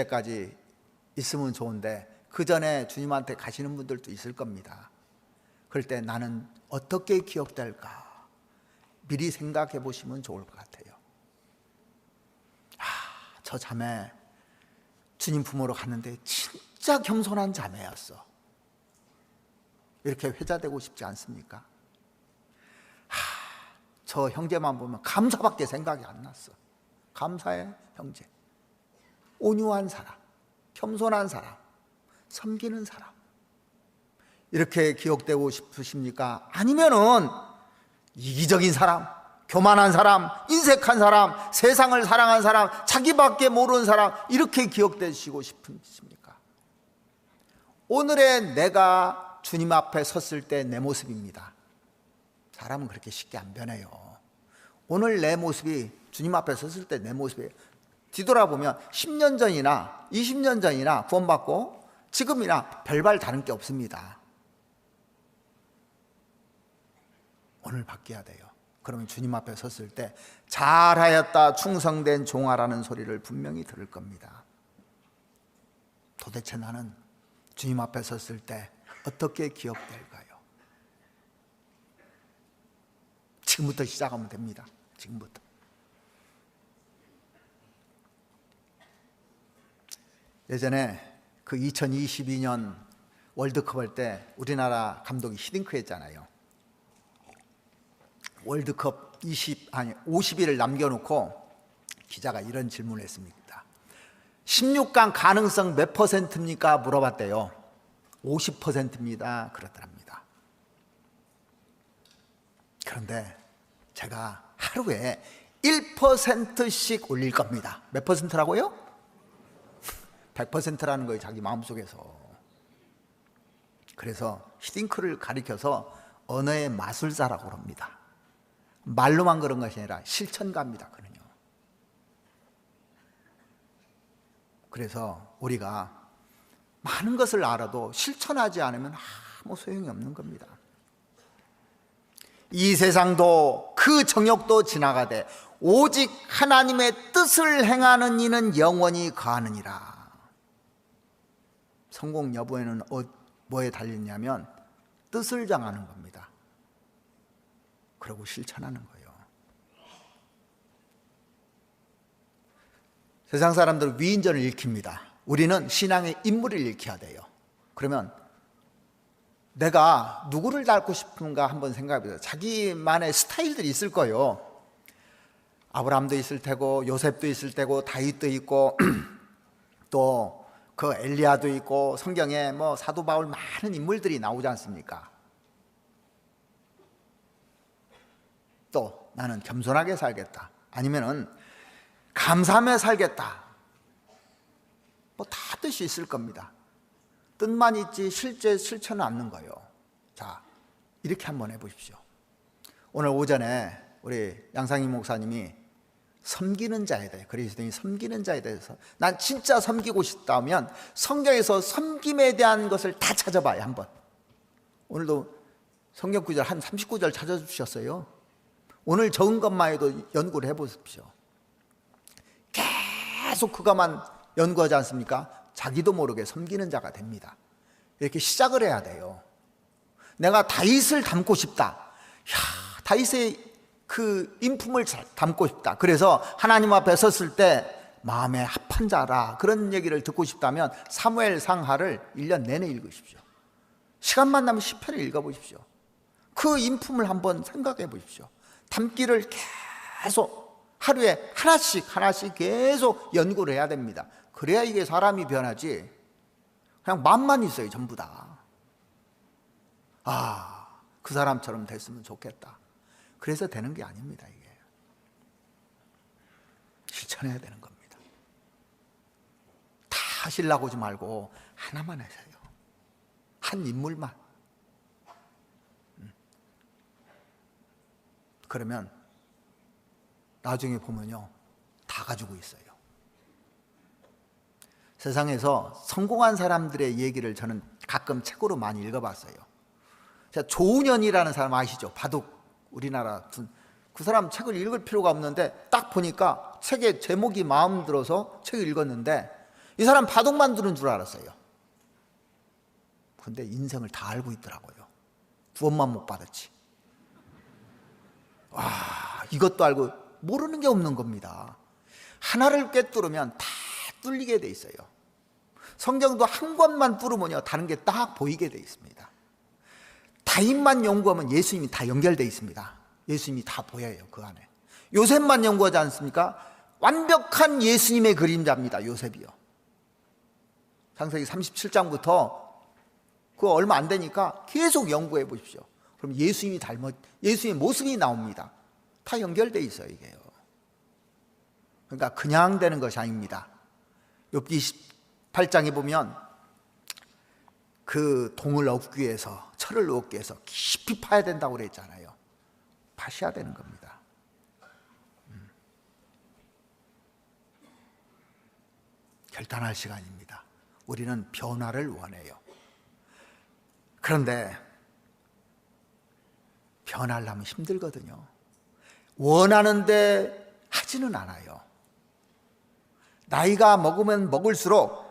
때까지 있으면 좋은데 그 전에 주님한테 가시는 분들도 있을 겁니다. 그럴 때 나는 어떻게 기억될까 미리 생각해 보시면 좋을 것 같아요. 저 자매 주님 부모로 갔는데 진짜 겸손한 자매였어. 이렇게 회자되고 싶지 않습니까? 저 형제만 보면 감사밖에 생각이 안 났어. 감사의 형제, 온유한 사람, 겸손한 사람, 섬기는 사람, 이렇게 기억되고 싶으십니까? 아니면은 이기적인 사람, 교만한 사람, 인색한 사람, 세상을 사랑한 사람, 자기밖에 모르는 사람, 이렇게 기억되시고 싶으십니까? 오늘의 내가 주님 앞에 섰을 때 내 모습입니다. 사람은 그렇게 쉽게 안 변해요. 오늘 내 모습이 주님 앞에 섰을 때 내 모습이에요. 뒤돌아보면 10년 전이나 20년 전이나 구원받고 지금이나 별반 다른 게 없습니다. 오늘 바뀌어야 돼요. 그러면 주님 앞에 섰을 때 잘하였다 충성된 종아라는 소리를 분명히 들을 겁니다. 도대체 나는 주님 앞에 섰을 때 어떻게 기억될까요? 지금부터 시작하면 됩니다. 지금부터. 예전에 그 2022년 월드컵 할 때 우리나라 감독이 히딩크 했잖아요. 월드컵 50일을 남겨놓고 기자가 이런 질문을 했습니다. 16강 가능성 몇 %입니까? 물어봤대요. 50%입니다. 그렇답니다. 그런데 제가 하루에 1%씩 올릴 겁니다. 몇 %라고요? 100%라는 거예요. 자기 마음속에서. 그래서 히딩크를 가리켜서 언어의 마술사라고 합니다. 말로만 그런 것이 아니라 실천가입니다. 그는요. 그래서 우리가 많은 것을 알아도 실천하지 않으면 아무 소용이 없는 겁니다. 이 세상도 그 정욕도 지나가되 오직 하나님의 뜻을 행하는 이는 영원히 거하느니라. 성공 여부에는 뭐에 달렸냐면 뜻을 정하는 겁니다. 그리고 실천하는 거예요. 세상 사람들은 위인전을 읽힙니다. 우리는 신앙의 인물을 읽혀야 돼요. 그러면 내가 누구를 닮고 싶은가 한번 생각해 보세요. 자기만의 스타일들이 있을 거예요. 아브라함도 있을 테고 요셉도 있을 테고 다윗도 있고 또 그 엘리야도 있고 성경에 뭐 사도 바울 많은 인물들이 나오지 않습니까? 또 나는 겸손하게 살겠다. 아니면은 감사하며 살겠다. 뭐 다 뜻이 있을 겁니다. 뜻만 있지 실제 실천은 않는 거예요. 자, 이렇게 한번 해보십시오. 오늘 오전에 우리 양상희 목사님이 섬기는 자에 대해, 그리스도인이 섬기는 자에 대해서 난 진짜 섬기고 싶다면 성경에서 섬김에 대한 것을 다 찾아봐요. 한번. 오늘도 성경 구절 한 39절 찾아주셨어요. 오늘 적은 것만 해도 연구를 해보십시오. 계속 그것만 연구하지 않습니까? 자기도 모르게 섬기는 자가 됩니다. 이렇게 시작을 해야 돼요. 내가 다윗을 닮고 싶다. 다윗의 그 인품을 담고 싶다. 그래서 하나님 앞에 섰을 때 마음에 합한 자라, 그런 얘기를 듣고 싶다면 사무엘 상하를 1년 내내 읽으십시오. 시간만 나면 시편을 읽어보십시오. 그 인품을 한번 생각해 보십시오. 담기를 계속 하루에 하나씩 계속 연구를 해야 됩니다. 그래야 이게 사람이 변하지 그냥 마음만 있어요. 전부 다. 그 사람처럼 됐으면 좋겠다. 그래서 되는 게 아닙니다. 이게 실천해야 되는 겁니다. 다 하시려고 하지 말고 하나만 하세요. 한 인물만. 그러면 나중에 보면요, 다 가지고 있어요. 세상에서 성공한 사람들의 얘기를 저는 가끔 책으로 많이 읽어봤어요. 조은현이라는 사람 아시죠? 바둑, 우리나라. 그 사람 책을 읽을 필요가 없는데 딱 보니까 책의 제목이 마음 들어서 책을 읽었는데 이 사람 바둑만 두는 줄 알았어요. 근데 인생을 다 알고 있더라고요. 구원만 못 받았지. 와, 이것도 알고 모르는 게 없는 겁니다. 하나를 꿰뚫으면 다 뚫리게 돼 있어요. 성경도 한 권만 뚫으면요, 다른 게 딱 보이게 돼 있습니다. 다윗만 연구하면 예수님이 다 연결돼 있습니다. 예수님이 다 보여요, 그 안에. 요셉만 연구하지 않습니까? 완벽한 예수님의 그림자입니다, 요셉이요. 창세기 37장부터 그 얼마 안 되니까 계속 연구해 보십시오. 그럼 예수님의 모습이 나옵니다. 다 연결돼 있어요, 이게요. 그러니까 그냥 되는 것이 아닙니다. 욥기 28장에 보면 그 동을 얻기 위해서, 철을 얻기 위해서 깊이 파야 된다고 그랬잖아요. 파셔야 되는 겁니다. 결단할 시간입니다. 우리는 변화를 원해요. 그런데 변하려면 힘들거든요. 원하는데 하지는 않아요. 나이가 먹으면 먹을수록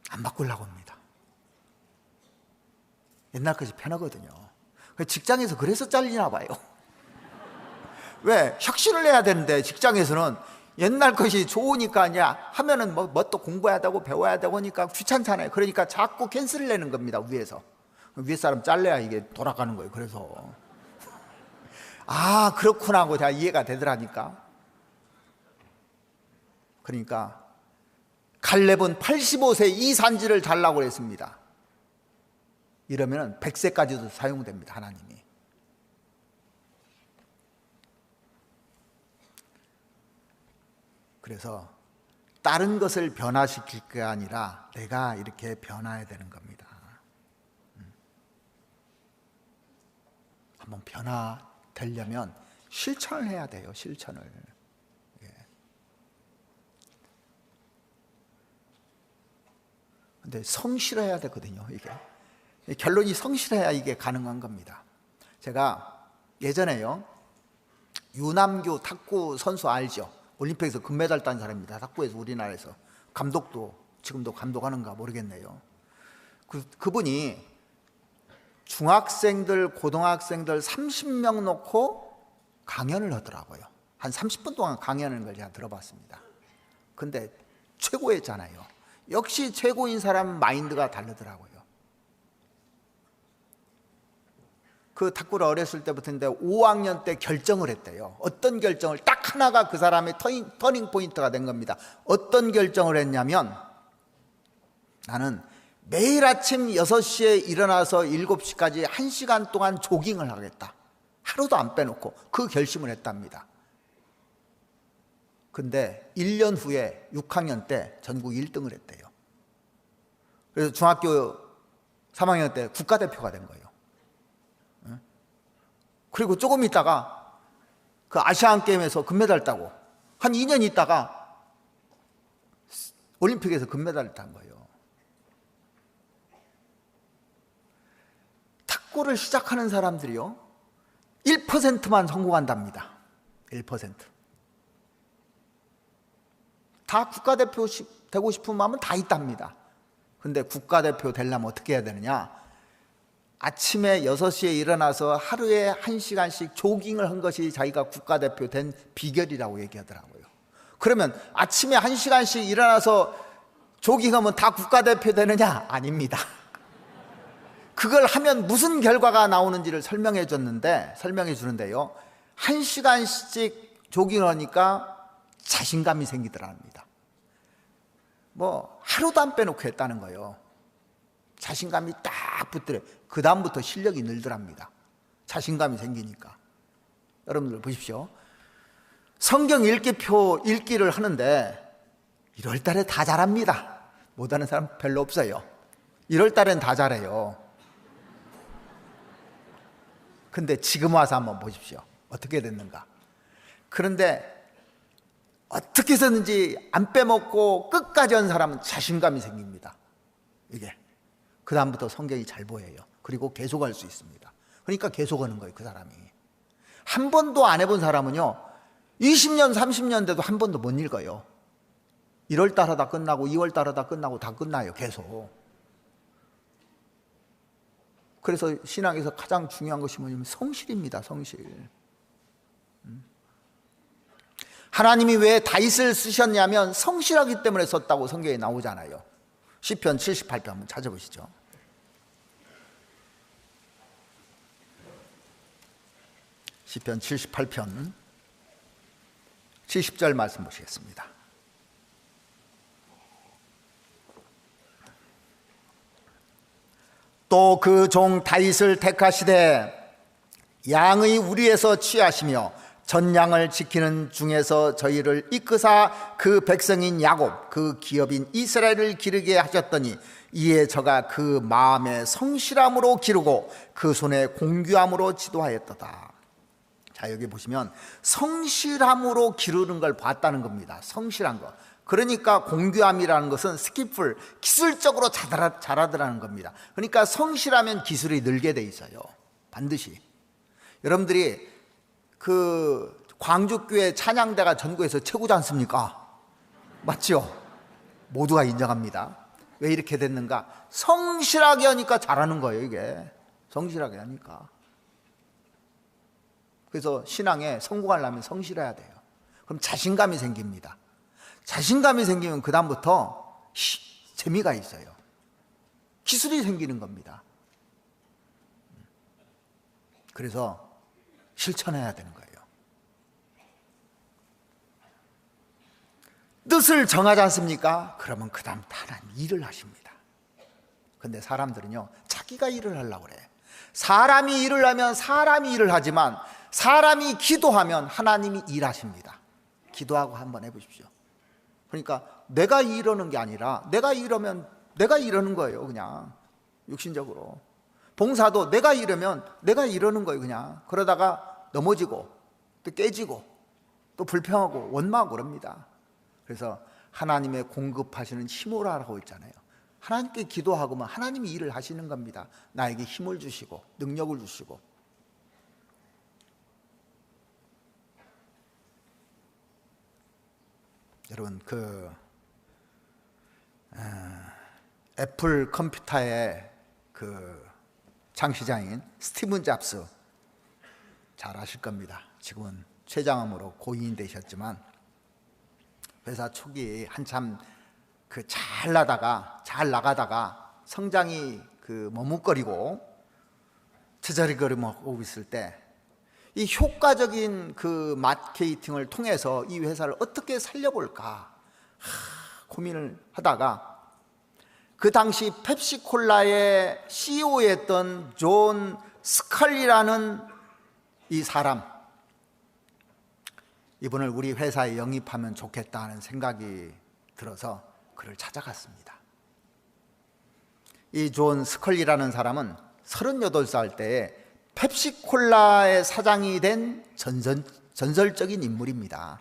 안 바꾸려고 합니다. 옛날 것이 편하거든요. 직장에서 그래서 잘리나 봐요. 왜? 혁신을 해야 되는데 직장에서는 옛날 것이 좋으니까 하면은 뭐 또 공부해야 되고 배워야 되고 하니까 귀찮잖아요. 그러니까 자꾸 캔슬을 내는 겁니다, 위에서. 위에 사람 잘라야 이게 돌아가는 거예요. 그래서 아, 그렇구나 하고 제가 이해가 되더라니까. 그러니까 갈렙은 85세 이 산지를 달라고 했습니다. 이러면 100세까지도 사용됩니다, 하나님이. 그래서 다른 것을 변화시킬 게 아니라 내가 이렇게 변화해야 되는 겁니다. 한번 변화되려면 실천을 해야 돼요, 실천을. 근데 성실해야 되거든요, 이게. 결론이 성실해야 이게 가능한 겁니다. 제가 예전에요, 유남규 탁구 선수 알죠? 올림픽에서 금메달 딴 사람입니다. 탁구에서, 우리나라에서. 감독도 지금도 감독하는가 모르겠네요. 그분이 중학생들, 고등학생들 30명 놓고 강연을 하더라고요. 한 30분 동안 강연하는 걸 제가 들어봤습니다. 근데 최고였잖아요. 역시 최고인 사람 마인드가 다르더라고요. 그 탁구를 어렸을 때부터인데 5학년 때 결정을 했대요. 어떤 결정을, 딱 하나가 그 사람의 터닝 포인트가 된 겁니다. 어떤 결정을 했냐면, 나는 매일 아침 6시에 일어나서 7시까지 1시간 동안 조깅을 하겠다. 하루도 안 빼놓고 그 결심을 했답니다. 근데 1년 후에 6학년 때 전국 1등을 했대요. 그래서 중학교 3학년 때 국가대표가 된 거예요. 그리고 조금 있다가 그 아시안 게임에서 금메달 따고 한 2년 있다가 올림픽에서 금메달을 딴 거예요. 탁구를 시작하는 사람들이요, 1%만 성공한답니다. 1%. 다 국가대표 되고 싶은 마음은 다 있답니다. 근데 국가대표 되려면 어떻게 해야 되느냐? 아침에 6시에 일어나서 하루에 1시간씩 조깅을 한 것이 자기가 국가대표 된 비결이라고 얘기하더라고요. 그러면 아침에 1시간씩 일어나서 조깅하면 다 국가대표 되느냐? 아닙니다. 그걸 하면 무슨 결과가 나오는지를 설명해 주는데요, 1시간씩 조깅을 하니까 자신감이 생기더랍니다. 뭐 하루도 안 빼놓고 했다는 거예요. 자신감이 딱 붙더래. 그 다음부터 실력이 늘더랍니다. 자신감이 생기니까. 여러분들 보십시오. 성경 읽기를 하는데 1월 달에 다 잘합니다. 못하는 사람 별로 없어요. 1월 달엔 다 잘해요. 근데 지금 와서 한번 보십시오. 어떻게 됐는가. 그런데 어떻게 해서든지 안 빼먹고 끝까지 한 사람은 자신감이 생깁니다. 이게. 그 다음부터 성경이 잘 보여요. 그리고 계속할 수 있습니다. 그러니까 계속하는 거예요, 그 사람이. 한 번도 안 해본 사람은요, 20년, 30년 돼도 한 번도 못 읽어요. 1월 달 하다 끝나고 2월 달 하다 끝나고 다 끝나요, 계속. 그래서 신앙에서 가장 중요한 것이 뭐냐면 성실입니다, 성실. 하나님이 왜 다윗을 쓰셨냐면 성실하기 때문에 썼다고 성경에 나오잖아요. 시편 78편 한번 찾아보시죠. 시편 78편 70절 말씀 보시겠습니다. 또 그 종 다윗을 택하시되 양의 우리에서 취하시며 전양을 지키는 중에서 저희를 이끄사 그 백성인 야곱 그 기업인 이스라엘을 기르게 하셨더니 이에 저가 그 마음에 성실함으로 기르고 그 손에 공규함으로 지도하였도다. 자, 여기 보시면 성실함으로 기르는 걸 봤다는 겁니다. 성실한 거. 그러니까 공규함이라는 것은 스킬풀, 기술적으로 잘하더라는 겁니다. 그러니까 성실하면 기술이 늘게 돼 있어요, 반드시. 여러분들이 그 광주교회 찬양대가 전국에서 최고지 않습니까? 맞죠? 모두가 인정합니다. 왜 이렇게 됐는가? 성실하게 하니까 잘하는 거예요, 이게. 성실하게 하니까. 그래서 신앙에 성공하려면 성실해야 돼요. 그럼 자신감이 생깁니다. 자신감이 생기면 그 다음부터 재미가 있어요. 기술이 생기는 겁니다. 그래서 실천해야 되는 거예요. 뜻을 정하지 않습니까? 그러면 그 다음 하나님 일을 하십니다. 근데 사람들은요, 자기가 일을 하려고 그래. 사람이 일을 하면 사람이 일을 하지만 사람이 기도하면 하나님이 일하십니다. 기도하고 한번 해보십시오. 그러니까 내가 이러는 게 아니라 내가 이러면 내가 이러는 거예요, 그냥. 육신적으로. 봉사도 내가 이러면 내가 이러는 거예요, 그냥. 그러다가 넘어지고 또 깨지고 또 불평하고 원망하고 그럽니다. 그래서 하나님의 공급하시는 힘으로 하라고 있잖아요. 하나님께 기도하고만 하나님이 일을 하시는 겁니다. 나에게 힘을 주시고 능력을 주시고. 여러분, 애플 컴퓨터의 그 창시자인 스티븐 잡스 잘 아실 겁니다. 지금은 췌장암으로 고인이 되셨지만 회사 초기 한참 잘 나가다가 성장이 머뭇거리고 저저리거리고 있을 때 이 효과적인 마케팅을 통해서 이 회사를 어떻게 살려볼까 고민을 하다가 그 당시 펩시콜라의 CEO였던 존 스컬리라는 이 사람, 이분을 우리 회사에 영입하면 좋겠다는 생각이 들어서 그를 찾아갔습니다. 이 존 스컬리라는 사람은 38살 때에 펩시콜라의 사장이 된 전설적인 인물입니다.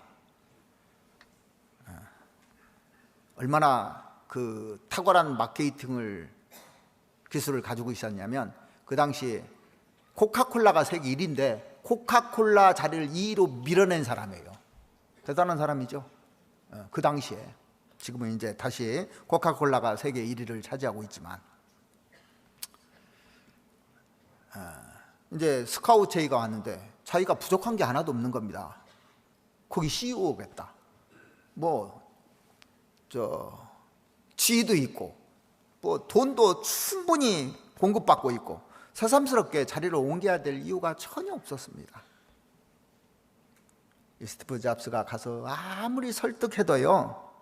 얼마나 탁월한 마케팅을 기술을 가지고 있었냐면 그 당시 코카콜라가 세계 1위인데 코카콜라 자리를 2위로 밀어낸 사람이에요. 대단한 사람이죠. 그 당시에. 지금은 이제 다시 코카콜라가 세계 1위를 차지하고 있지만 이제 스카우트 제의가 왔는데 자기가 부족한 게 하나도 없는 겁니다. 거기 CEO겠다. 지위도 있고 돈도 충분히 공급받고 있고 새삼스럽게 자리를 옮겨야 될 이유가 전혀 없었습니다. 스티브 잡스가 가서 아무리 설득해도요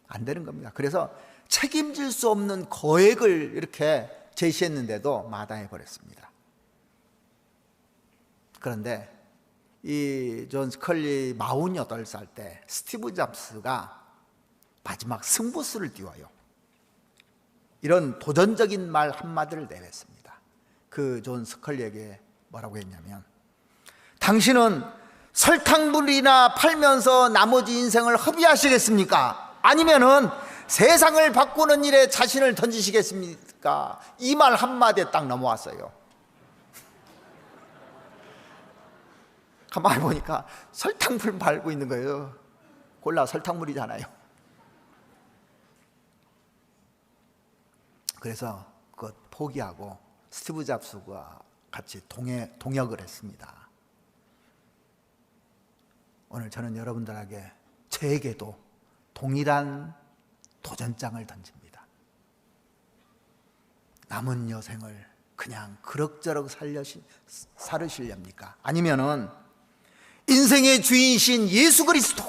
안 되는 겁니다. 그래서 책임질 수 없는 거액을 이렇게 제시했는데도 마다해버렸습니다. 그런데 이 존 스컬리 48살 때 스티브 잡스가 마지막 승부수를 띄워요. 이런 도전적인 말 한마디를 내뱉습니다. 그 존 스컬리에게 뭐라고 했냐면, 당신은 설탕물이나 팔면서 나머지 인생을 허비하시겠습니까? 아니면은 세상을 바꾸는 일에 자신을 던지시겠습니까? 이 말 한마디에 딱 넘어왔어요. 가만히 보니까 설탕물 팔고 있는 거예요. 콜라 설탕물이잖아요. 그래서 그것 포기하고 스티브 잡스와 같이 동역을 했습니다. 오늘 저는 여러분들에게 저에게도 동일한 도전장을 던집니다. 남은 여생을 그냥 그럭저럭 살으시렵니까? 아니면은 인생의 주인이신 예수 그리스도,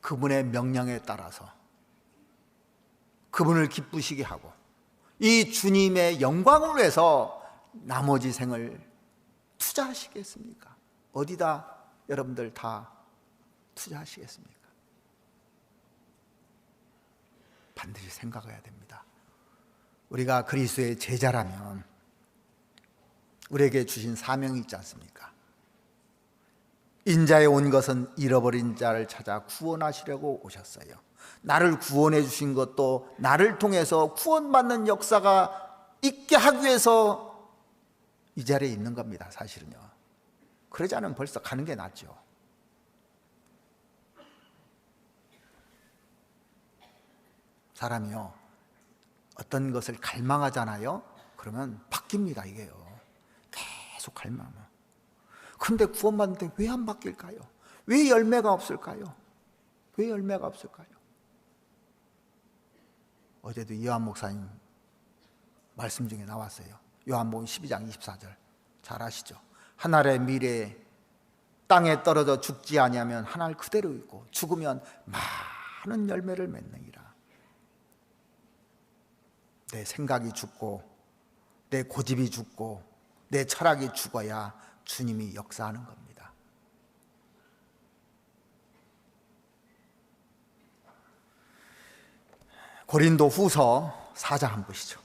그분의 명령에 따라서 그분을 기쁘시게 하고 이 주님의 영광을 위해서 나머지 생을 투자하시겠습니까? 어디다 여러분들 다 투자하시겠습니까? 반드시 생각해야 됩니다. 우리가 그리스도의 제자라면 우리에게 주신 사명이 있지 않습니까? 인자에 온 것은 잃어버린 자를 찾아 구원하시려고 오셨어요. 나를 구원해 주신 것도 나를 통해서 구원받는 역사가 있게 하기 위해서 이 자리에 있는 겁니다. 사실은요. 그러지 않으면 벌써 가는 게 낫죠. 사람이요, 어떤 것을 갈망하잖아요. 그러면 바뀝니다. 이게요, 계속 갈망하면. 그런데 구원받는데 왜 안 바뀔까요? 왜 열매가 없을까요? 왜 열매가 없을까요? 어제도 요한 목사님 말씀 중에 나왔어요. 요한복음 12장 24절 잘 아시죠? 한 알의 미래에 땅에 떨어져 죽지 아니하면 한 알 그대로 있고 죽으면 많은 열매를 맺느니라. 내 생각이 죽고 내 고집이 죽고 내 철학이 죽어야 주님이 역사하는 겁니다. 고린도 후서 4장 한번 보시죠.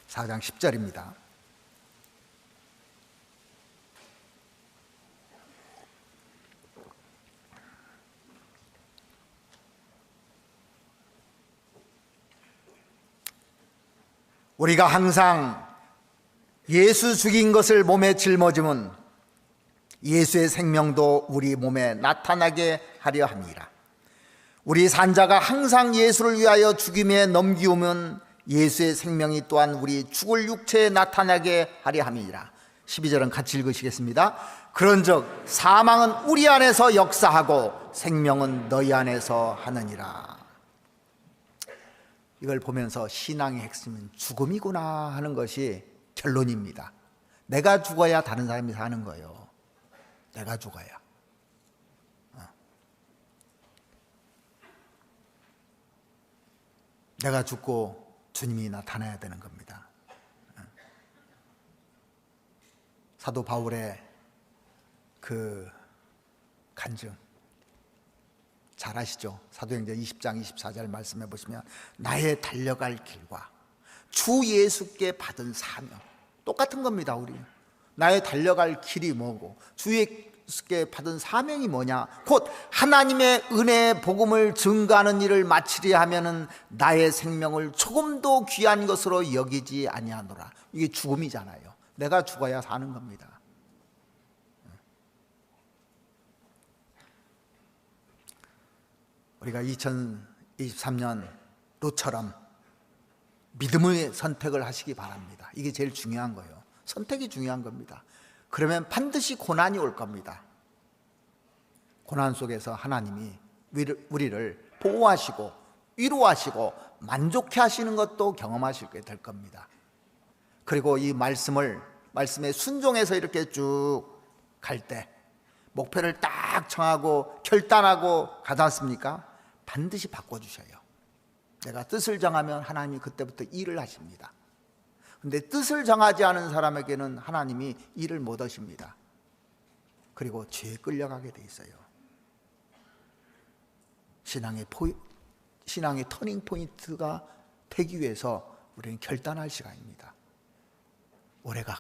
(4장 10절입니다) 우리가 항상 예수 죽인 것을 몸에 짊어짐은 예수의 생명도 우리 몸에 나타나게 하려 함이라. 우리 산자가 항상 예수를 위하여 죽임에 넘기우면 예수의 생명이 또한 우리 죽을 육체에 나타나게 하려 함이라. 12절은 같이 읽으시겠습니다. 그런즉 사망은 우리 안에서 역사하고 생명은 너희 안에서 하느니라. 이걸 보면서 신앙의 핵심은 죽음이구나 하는 것이 결론입니다. 내가 죽어야 다른 사람이 사는 거예요. 내가 죽어야. 내가 죽고 주님이 나타나야 되는 겁니다. 사도 바울의 그 간증 잘 아시죠? 사도행전 20장 24절 말씀해 보시면 나의 달려갈 길과 주 예수께 받은 사명 똑같은 겁니다. 우리 나의 달려갈 길이 뭐고 주 예수께 받은 사명이 뭐냐? 곧 하나님의 은혜의 복음을 증거하는 일을 마치려 하면은 나의 생명을 조금도 귀한 것으로 여기지 아니하노라. 이게 죽음이잖아요. 내가 죽어야 사는 겁니다. 우리가 2023년 로처럼 믿음의 선택을 하시기 바랍니다. 이게 제일 중요한 거예요. 선택이 중요한 겁니다. 그러면 반드시 고난이 올 겁니다. 고난 속에서 하나님이 우리를 보호하시고 위로하시고 만족해 하시는 것도 경험하시게 될 겁니다. 그리고 이 말씀에 순종해서 이렇게 쭉 갈 때 목표를 딱 정하고 결단하고 가지 않습니까? 반드시 바꿔주셔요. 내가 뜻을 정하면 하나님이 그때부터 일을 하십니다. 근데 뜻을 정하지 않은 사람에게는 하나님이 일을 못 하십니다. 그리고 죄에 끌려가게 돼 있어요. 신앙의 터닝 포인트가 되기 위해서 우리는 결단할 시간입니다. 올해가